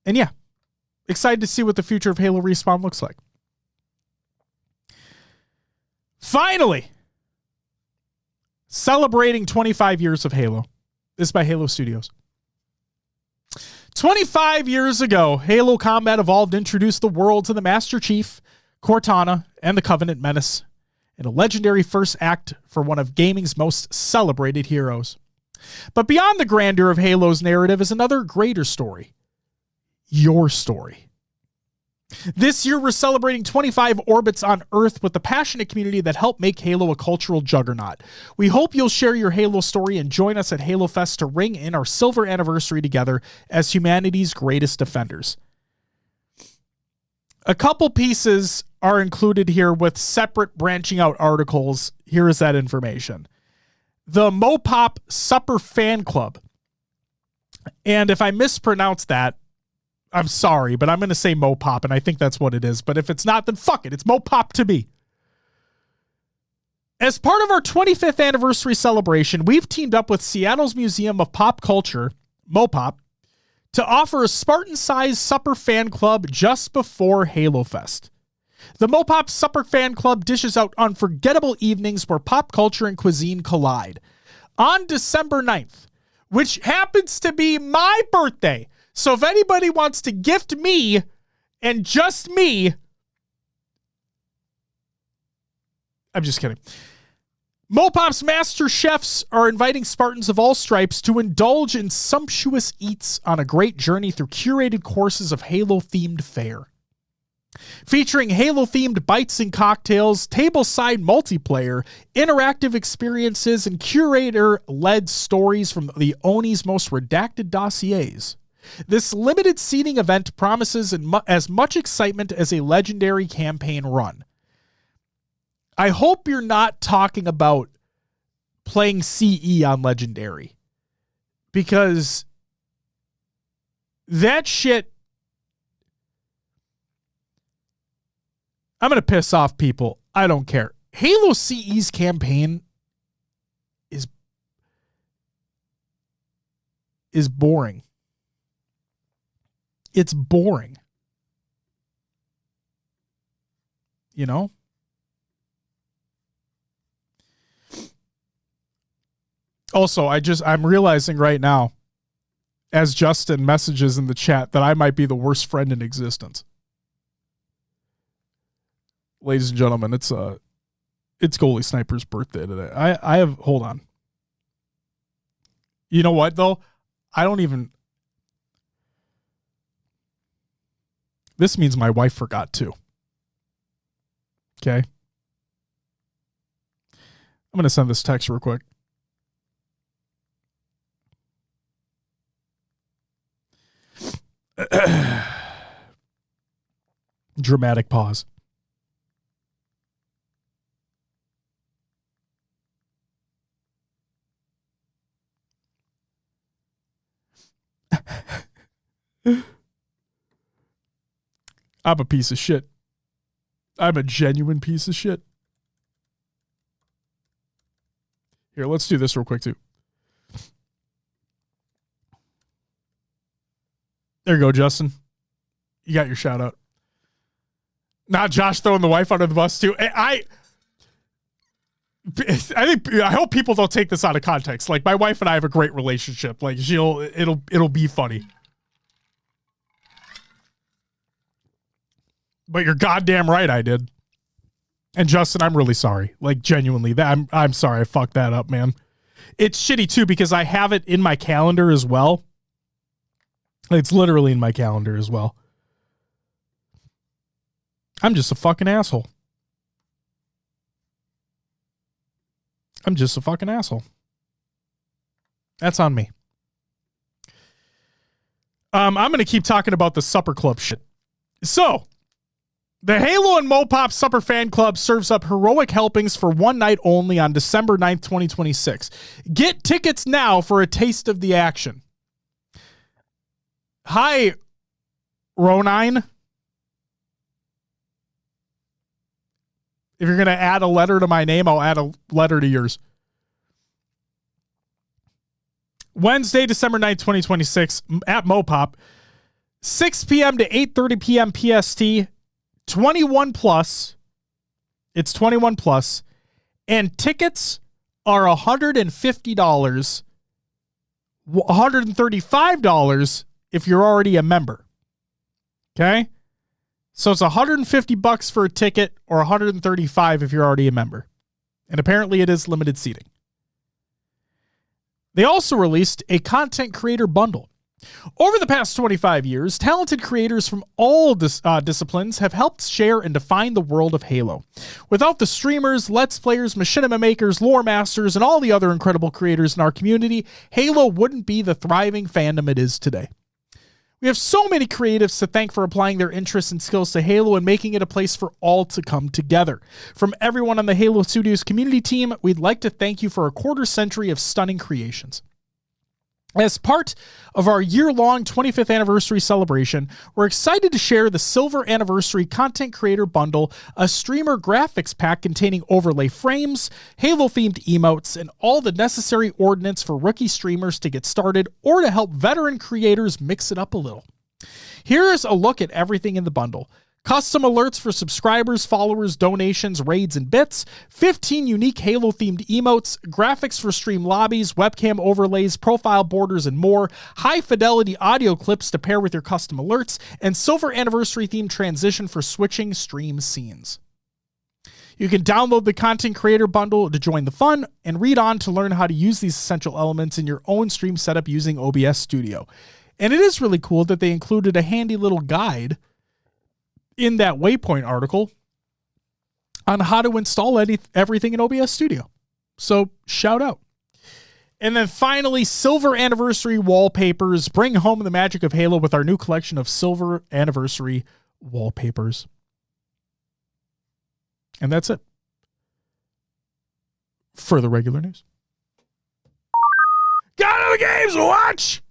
And yeah, excited to see what the future of Halo Respawn looks like. Finally, celebrating 25 years of Halo. This is by Halo Studios. 25 years ago, Halo Combat Evolved introduced the world to the Master Chief, Cortana, and the Covenant Menace in a legendary first act for one of gaming's most celebrated heroes. But beyond the grandeur of Halo's narrative is another greater story. Your story. This year, we're celebrating 25 orbits on Earth with the passionate community that helped make Halo a cultural juggernaut. We hope you'll share your Halo story and join us at Halo Fest to ring in our silver anniversary together as humanity's greatest defenders. A couple pieces are included here with separate branching out articles. Here is that information. The Mopop Supper Fan Club. And if I mispronounce that, I'm sorry, but I'm going to say Mopop, and I think that's what it is. But if it's not, then fuck it. It's Mopop to me. As part of our 25th anniversary celebration, we've teamed up with Seattle's Museum of Pop Culture, Mopop, to offer a Spartan-sized supper fan club just before Halo Fest. The Mopop Supper Fan Club dishes out unforgettable evenings where pop culture and cuisine collide. On December 9th, which happens to be my birthday, so if anybody wants to gift me and just me, I'm just kidding. Mopop's master chefs are inviting Spartans of all stripes to indulge in sumptuous eats on a great journey through curated courses of Halo-themed fare. Featuring Halo-themed bites and cocktails, tableside multiplayer, interactive experiences, and curator-led stories from the Oni's most redacted dossiers. This limited seating event promises as much excitement as a legendary campaign run. I hope you're not talking about playing CE on Legendary, because that shit, I'm going to piss off people. I don't care. Halo CE's campaign is boring. It's boring. You know? Also, I'm realizing right now, as Justin messages in the chat, that I might be the worst friend in existence. Ladies and gentlemen, it's Goalie Sniper's birthday today. I have, hold on. You know what though? This means my wife forgot too. Okay. I'm going to send this text real quick. Dramatic pause. I'm a piece of shit. I'm a genuine piece of shit. Here, let's do this real quick too. There you go, Justin. You got your shout out. Not Josh throwing the wife under the bus too. I hope people don't take this out of context. Like, my wife and I have a great relationship. Like, it'll be funny. But you're goddamn right, I did. And Justin, I'm really sorry. Like, genuinely, I'm sorry I fucked that up, man. It's shitty too because I have it in my calendar as well. It's literally in my calendar as well. I'm just a fucking asshole. I'm just a fucking asshole. That's on me. I'm going to keep talking about the supper club shit. So, the Halo and Mopop Supper Fan Club serves up heroic helpings for one night only on December 9th, 2026. Get tickets now for a taste of the action. Hi, Ronine. If you're going to add a letter to my name, I'll add a letter to yours. Wednesday, December 9th, 2026 at Mopop, 6 p.m. to 8:30 p.m. PST, 21 plus. It's 21 plus, and tickets are $150, $135 if you're already a member. Okay? So it's $150 for a ticket or $135 if you're already a member. And apparently it is limited seating. They also released a content creator bundle. Over the past 25 years, talented creators from all disciplines have helped share and define the world of Halo. Without the streamers, let's players, machinima makers, lore masters, and all the other incredible creators in our community, Halo wouldn't be the thriving fandom it is today. We have so many creatives to thank for applying their interests and skills to Halo and making it a place for all to come together. From everyone on the Halo Studios community team, we'd like to thank you for a quarter century of stunning creations. As part of our year-long 25th anniversary celebration, we're excited to share the Silver Anniversary Content Creator Bundle, a streamer graphics pack containing overlay frames, Halo-themed emotes, and all the necessary ordnance for rookie streamers to get started or to help veteran creators mix it up a little. Here's a look at everything in the bundle. Custom alerts for subscribers, followers, donations, raids, and bits, 15 unique Halo-themed emotes, graphics for stream lobbies, webcam overlays, profile borders, and more, high-fidelity audio clips to pair with your custom alerts, and Silver Anniversary-themed transition for switching stream scenes. You can download the Content Creator Bundle to join the fun and read on to learn how to use these essential elements in your own stream setup using OBS Studio. And it is really cool that they included a handy little guide in that Waypoint article on how to install everything in OBS Studio. So shout out. And then finally, Silver Anniversary wallpapers. Bring home the magic of Halo with our new collection of Silver Anniversary wallpapers. And that's it for the regular news. Got all the games to watch.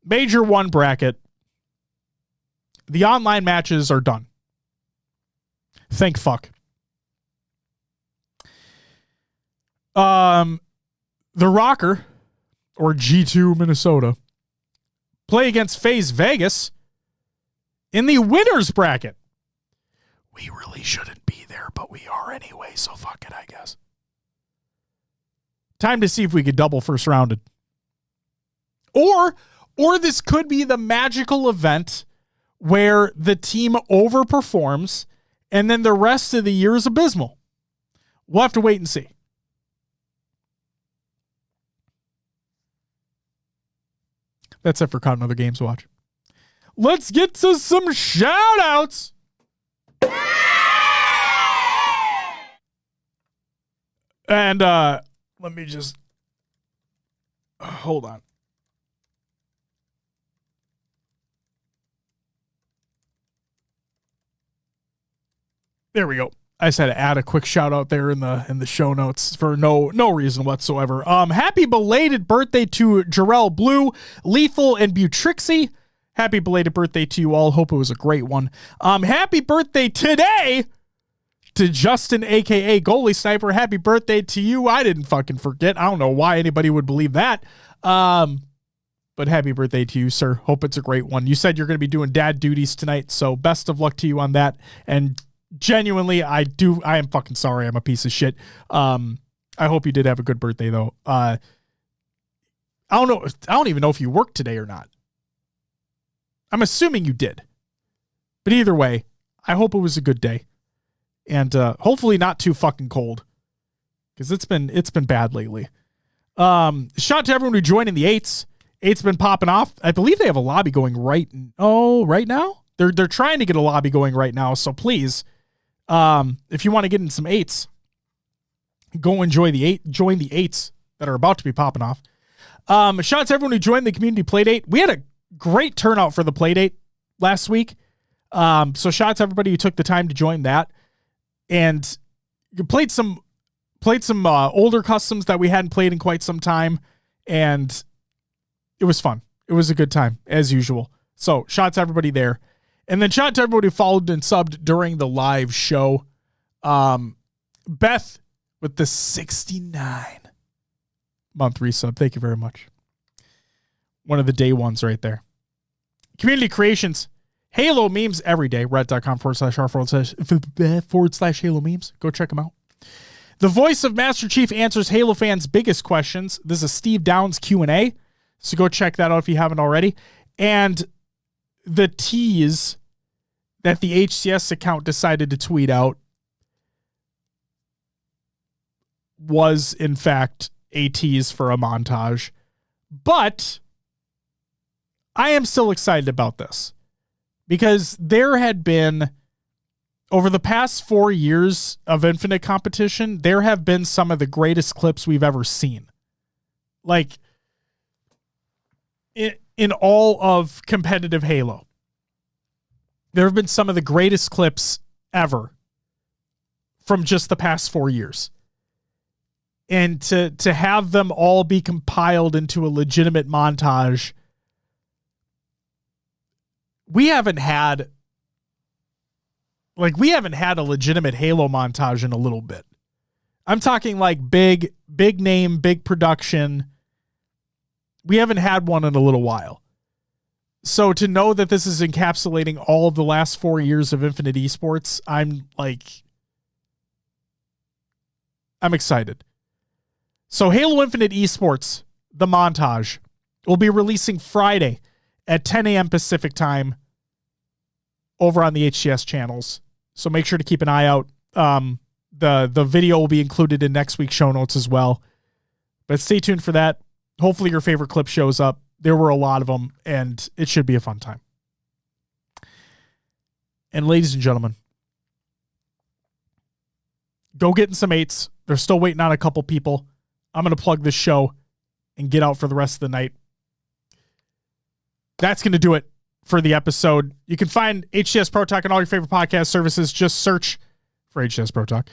Major 1 bracket. The online matches are done. Thank fuck. The Rocker, or G2 Minnesota, play against FaZe Vegas in the winners bracket. We really shouldn't be there, but we are anyway, so fuck it, I guess. Time to see if we could double first rounded. Or this could be the magical event where the team overperforms and then the rest of the year is abysmal. We'll have to wait and see. That's it for Caught in Other Games Watch. Let's get to some shout-outs. And let me just hold on. There we go. I just had to add a quick shout out there in the show notes for no reason whatsoever. Happy belated birthday to Jarrell Blue, Lethal, and Butrixie. Happy belated birthday to you all. Hope it was a great one. Happy birthday today to Justin, aka Goalie Sniper. Happy birthday to you. I didn't fucking forget. I don't know why anybody would believe that. But happy birthday to you, sir. Hope it's a great one. You said you're going to be doing dad duties tonight, so best of luck to you on that. And genuinely, I am fucking sorry. I'm a piece of shit. I hope you did have a good birthday, though. I don't know. I don't even know if you worked today or not. I'm assuming you did. But either way, I hope it was a good day. And hopefully not too fucking cold. Because it's been bad lately. Shout out to everyone who joined in the 8s. 8's been popping off. I believe they have a lobby going right now? They're trying to get a lobby going right now, so please, if you want to get in some 8s, go enjoy join the 8s that are about to be popping off. Shout out to everyone who joined the community playdate. We had a great turnout for the playdate last week. So shout out to everybody who took the time to join that. And played some older customs that we hadn't played in quite some time. And it was fun. It was a good time, as usual. So shout out to everybody there. And then shout out to everybody who followed and subbed during the live show. Beth with the 69-month resub. Thank you very much. One of the day ones right there. Community creations. Halo memes every day. Reddit.com/r/Halo memes. Go check them out. The voice of Master Chief answers Halo fans' biggest questions. This is a Steve Downs Q&A. So go check that out if you haven't already. And the tease that the HCS account decided to tweet out was, in fact, a tease for a montage. But I am still excited about this because there had been, over the past 4 years of Infinite competition, there have been some of the greatest clips we've ever seen. Like, in all of competitive Halo, there have been some of the greatest clips ever from just the past 4 years. And to have them all be compiled into a legitimate montage, we haven't had a legitimate Halo montage in a little bit. I'm talking like big name, big production. We haven't had one in a little while. So to know that this is encapsulating all of the last 4 years of Infinite Esports, I'm excited. So Halo Infinite Esports, the montage, will be releasing Friday at 10 a.m. Pacific time over on the HCS channels. So make sure to keep an eye out. The video will be included in next week's show notes as well. But stay tuned for that. Hopefully your favorite clip shows up. There were a lot of them, and it should be a fun time. And ladies and gentlemen, go get in some 8s. They're still waiting on a couple people. I'm going to plug this show and get out for the rest of the night. That's going to do it for the episode. You can find HCS Pro Talk on all your favorite podcast services. Just search for HCS Pro Talk.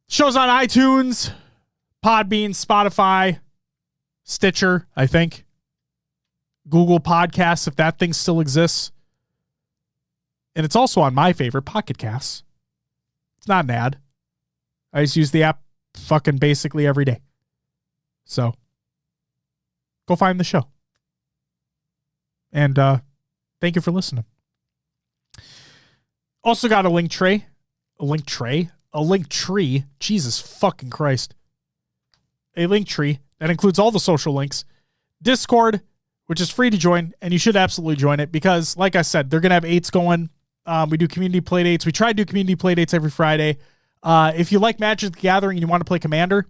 Shows on iTunes, Podbean, Spotify, Stitcher, I think. Google Podcasts, if that thing still exists. And it's also on my favorite, Pocket Casts. It's not an ad. I just use the app fucking basically every day. So go find the show. And thank you for listening. Also got a link tree. Jesus fucking Christ. A link tree that includes all the social links. Discord, which is free to join, and you should absolutely join it because, like I said, they're going to have 8s going. We do community play dates. We try to do community play dates every Friday. If you like Magic the Gathering and you want to play Commander,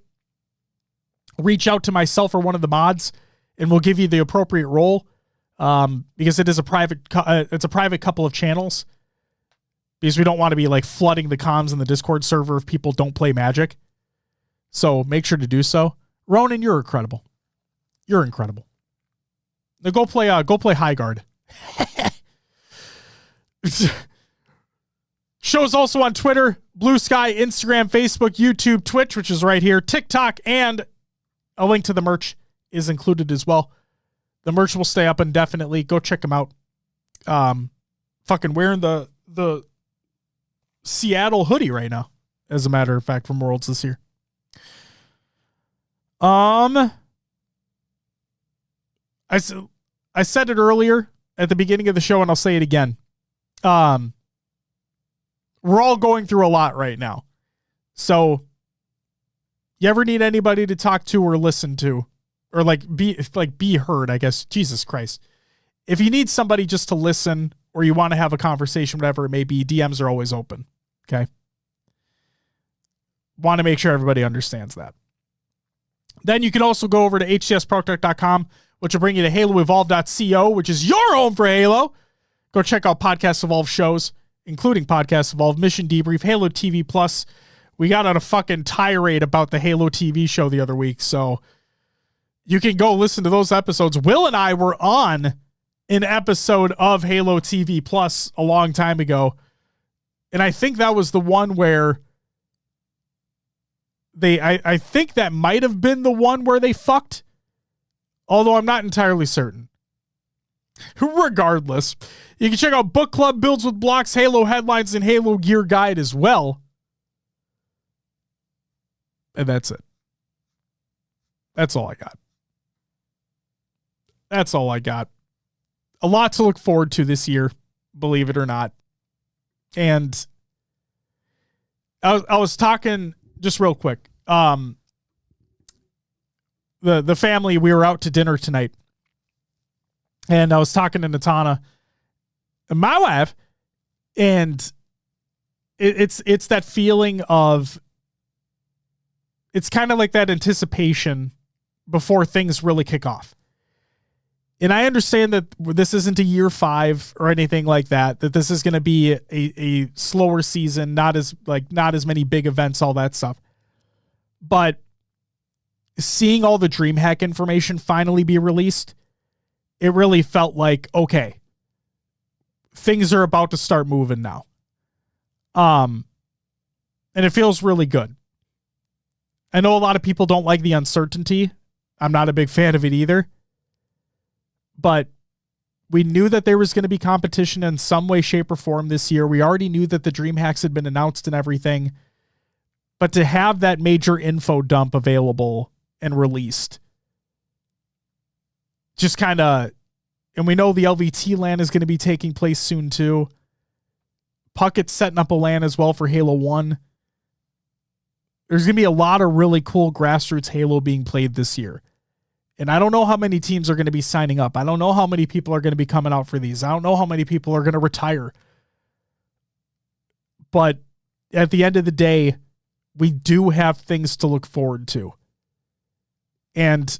reach out to myself or one of the mods, and we'll give you the appropriate role. Because it is a private couple of channels, because we don't want to be like flooding the comms in the Discord server if people don't play Magic. So make sure to do so. Ronan, you're incredible. You're incredible. Now go play High Guard. Show's also on Twitter, Blue Sky, Instagram, Facebook, YouTube, Twitch, which is right here, TikTok, and a link to the merch is included as well. The merch will stay up indefinitely. Go check them out. Fucking wearing the Seattle hoodie right now, as a matter of fact, from Worlds this year. I said it earlier at the beginning of the show, and I'll say it again. We're all going through a lot right now. So you ever need anybody to talk to or listen to, or be heard, I guess. Jesus Christ. If you need somebody just to listen, or you want to have a conversation, whatever it may be, DMs are always open. Okay. Want to make sure everybody understands that. Then you can also go over to hcsprotalk.com, which will bring you to haloevolve.co, which is your home for Halo. Go check out Podcast Evolve shows, including Podcast Evolve, Mission Debrief, Halo TV Plus. We got on a fucking tirade about the Halo TV show the other week, so you can go listen to those episodes. Will and I were on an episode of Halo TV Plus a long time ago, and I think that was the one where I think that might have been the one where they fucked, although I'm not entirely certain. Regardless, you can check out Book Club, Builds with Blocks, Halo Headlines, and Halo Gear Guide as well. And that's it. That's all I got. That's all I got. A lot to look forward to this year, believe it or not. And I was talking just real quick. The family, we were out to dinner tonight, and I was talking to Natana, my wife, and it's that feeling of, it's kind of like that anticipation before things really kick off. And I understand that this isn't a year 5 or anything like that, that this is going to be a slower season, not as many big events, all that stuff. But seeing all the DreamHack information finally be released, it really felt like, okay, things are about to start moving now. And it feels really good. I know a lot of people don't like the uncertainty. I'm not a big fan of it either. But we knew that there was going to be competition in some way, shape, or form this year. We already knew that the DreamHacks had been announced and everything. But to have that major info dump available and released, just kind of, and we know the LVT LAN is going to be taking place soon too. Puckett's setting up a LAN as well for Halo 1. There's going to be a lot of really cool grassroots Halo being played this year. And I don't know how many teams are going to be signing up. I don't know how many people are going to be coming out for these. I don't know how many people are going to retire. But at the end of the day, we do have things to look forward to. And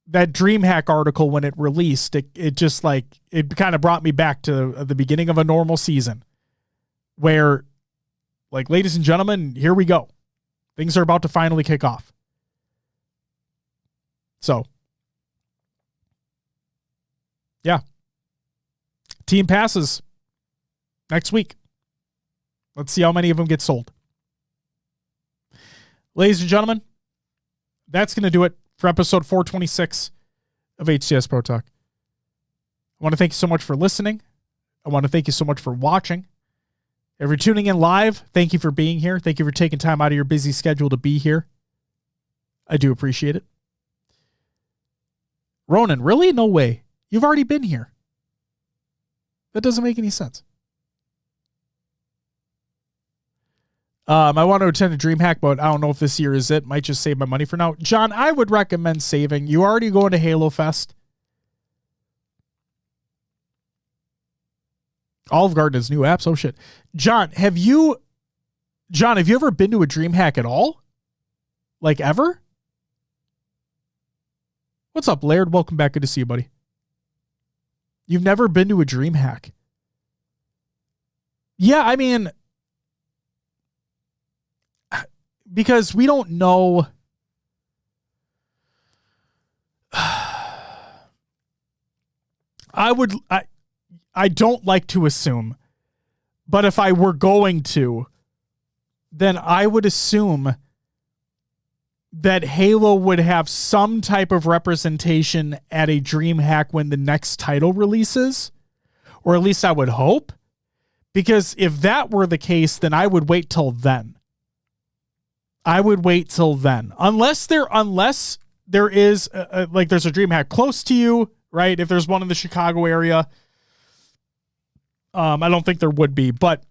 that DreamHack article, when it released, it just like, it kind of brought me back to the beginning of a normal season where, like, ladies and gentlemen, here we go. Things are about to finally kick off. So, yeah. Team passes next week. Let's see how many of them get sold. Ladies and gentlemen, that's going to do it for episode 426 of HCS Pro Talk. I want to thank you so much for listening. I want to thank you so much for watching. If you're tuning in live, thank you for being here. Thank you for taking time out of your busy schedule to be here. I do appreciate it. Ronan, really? No way. You've already been here. That doesn't make any sense. I want to attend a DreamHack, but I don't know if this year is it. Might just save my money for now. John, I would recommend saving. You already going to Halo Fest. Olive Garden is new apps. Oh shit. John, have you ever been to a DreamHack at all? Like ever? What's up, Laird? Welcome back. Good to see you, buddy. You've never been to a DreamHack? Yeah, I mean, because we don't know. I don't like to assume, but if I were going to, then I would assume that Halo would have some type of representation at a DreamHack when the next title releases, or at least I would hope, because if that were the case, then I would wait till then. Unless there is like there's a DreamHack close to you, right? If there's one in the Chicago area, I don't think there would be, but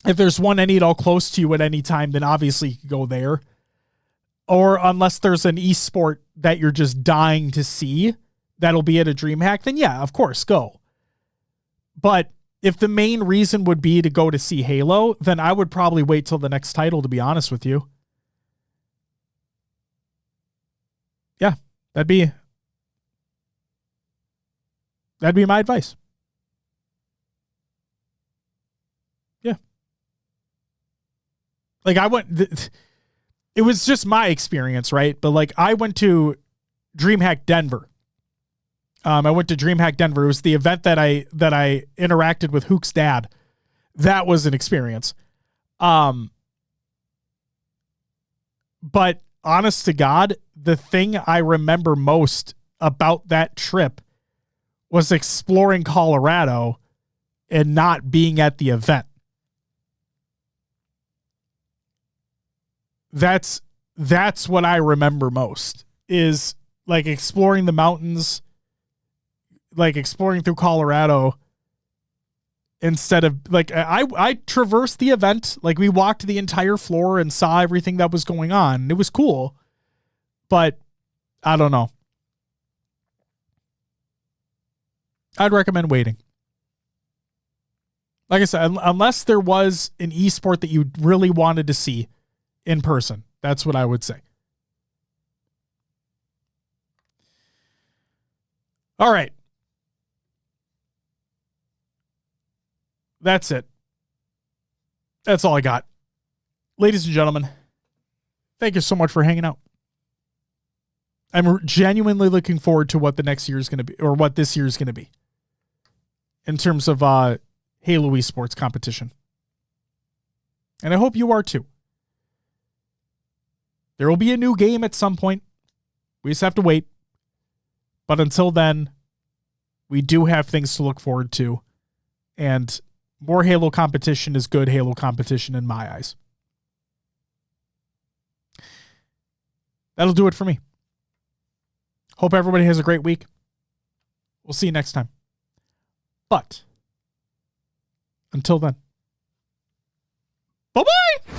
if there's one any at all close to you at any time, then obviously you can go there. Or unless there's an esport that you're just dying to see that'll be at a DreamHack, then yeah, of course, go. But if the main reason would be to go to see Halo, then I would probably wait till the next title, to be honest with you. Yeah, that'd be my advice. Yeah. Like it was just my experience, right? But like I went to DreamHack Denver. I went to DreamHack Denver. It was the event that I interacted with Hook's dad. That was an experience. But honest to God, the thing I remember most about that trip was exploring Colorado and not being at the event. That's what I remember most, is like exploring the mountains, like exploring through Colorado, instead of like, I traversed the event. Like we walked the entire floor and saw everything that was going on. It was cool, but I don't know. I'd recommend waiting. Like I said, unless there was an esport that you really wanted to see in person. That's what I would say. All right. That's it. That's all I got. Ladies and gentlemen, thank you so much for hanging out. I'm genuinely looking forward to what the next year is going to be, or what this year is going to be, in terms of Halo esports competition. And I hope you are too. There will be a new game at some point. We just have to wait. But until then, we do have things to look forward to. And more Halo competition is good Halo competition in my eyes. That'll do it for me. Hope everybody has a great week. We'll see you next time. But until then, bye-bye!